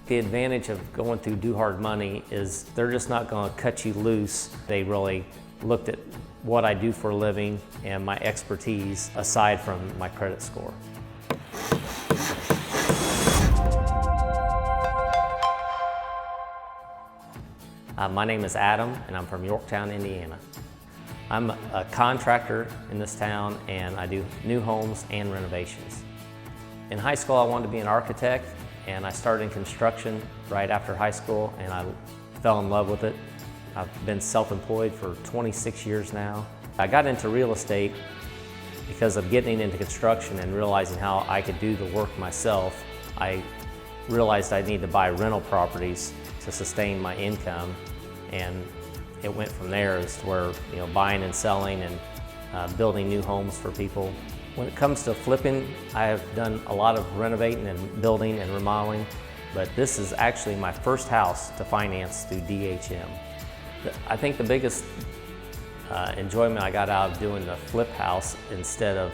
The advantage of going through Do Hard Money is they're just not going to cut you loose. They really looked at what I do for a living and my expertise aside from my credit score. My name is Adam and I'm from Yorktown, Indiana. I'm a contractor in this town and I do new homes and renovations. In high school I wanted to be an architect and I started in construction right after high school and I fell in love with it. I've been self-employed for 26 years now. I got into real estate because of getting into construction and realizing how I could do the work myself. I realized I needed to buy rental properties to sustain my income, and it went from there as to where, buying and selling and building new homes for people. When it comes to flipping, I have done a lot of renovating and building and remodeling, but this is actually my first house to finance through DHM. I think the biggest enjoyment I got out of doing the flip house instead of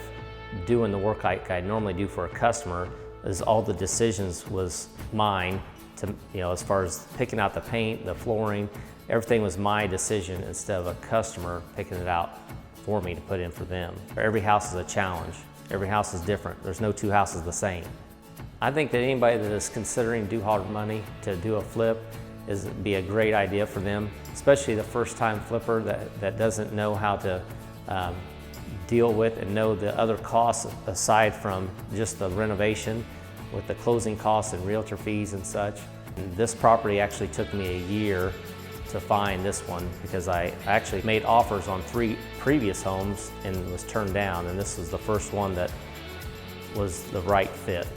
doing the work I normally do for a customer is all the decisions was mine. As far as picking out the paint, the flooring, everything was my decision instead of a customer picking it out for me to put in for them. Every house is a challenge. Every house is different. There's no two houses the same. I think that anybody that is considering Do Hard Money to do a flip be a great idea for them, especially the first-time flipper that doesn't know how to deal with and know the other costs aside from just the renovation with the closing costs and realtor fees and such. And this property actually took me a year to find this one because I actually made offers on 3 previous homes and was turned down, and this was the first one that was the right fit.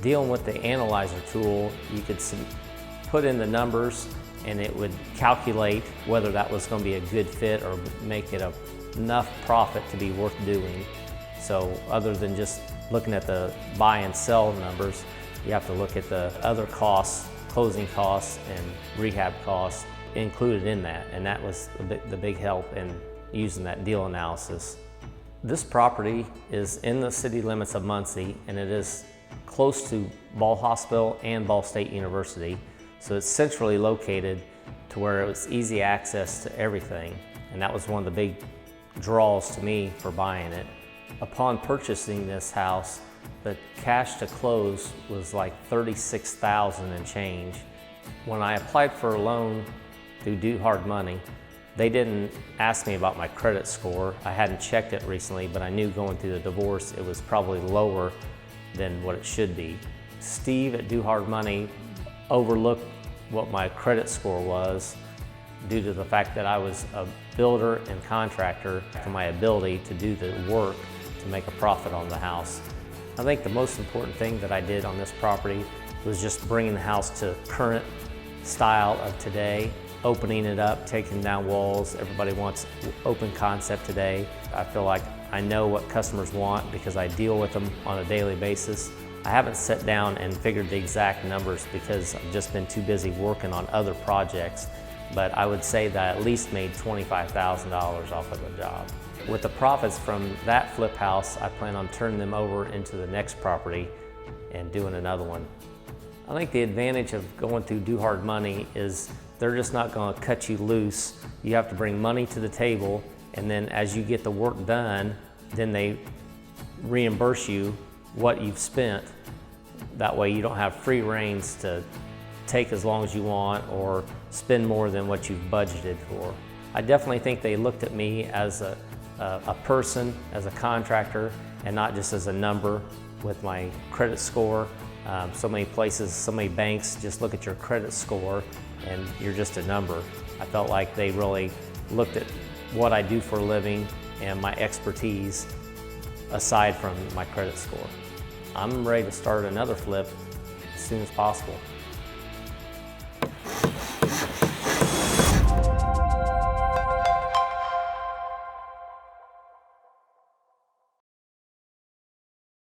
Dealing with the analyzer tool, you could put in the numbers and it would calculate whether that was going to be a good fit or make it enough profit to be worth doing. So other than just looking at the buy and sell numbers, you have to look at the other costs, closing costs and rehab costs included in that, and that was the big help in using that deal analysis. This property is in the city limits of Muncie and it is close to Ball Hospital and Ball State University, so it's centrally located to where it was easy access to everything, and that was one of the big draws to me for buying it. Upon purchasing this house, the cash to close was like $36,000 and change. When I applied for a loan through Do Hard Money, they didn't ask me about my credit score. I hadn't checked it recently, but I knew going through the divorce it was probably lower than what it should be. Steve at Do Hard Money overlooked what my credit score was due to the fact that I was a builder and contractor to my ability to do the work to make a profit on the house. I think the most important thing that I did on this property was just bringing the house to current style of today, opening it up, taking down walls. Everybody wants open concept today. I feel like I know what customers want because I deal with them on a daily basis. I haven't sat down and figured the exact numbers because I've just been too busy working on other projects, but I would say that I at least made $25,000 off of the job. With the profits from that flip house, I plan on turning them over into the next property and doing another one. I think the advantage of going through Do Hard Money is they're just not going to cut you loose. You have to bring money to the table, and then as you get the work done, then they reimburse you what you've spent. That way you don't have free reins to take as long as you want or spend more than what you've budgeted for. I definitely think they looked at me as a person, as a contractor, and not just as a number with my credit score. So many places, so many banks just look at your credit score and you're just a number. I felt like they really looked at what I do for a living and my expertise aside from my credit score. I'm ready to start another flip as soon as possible.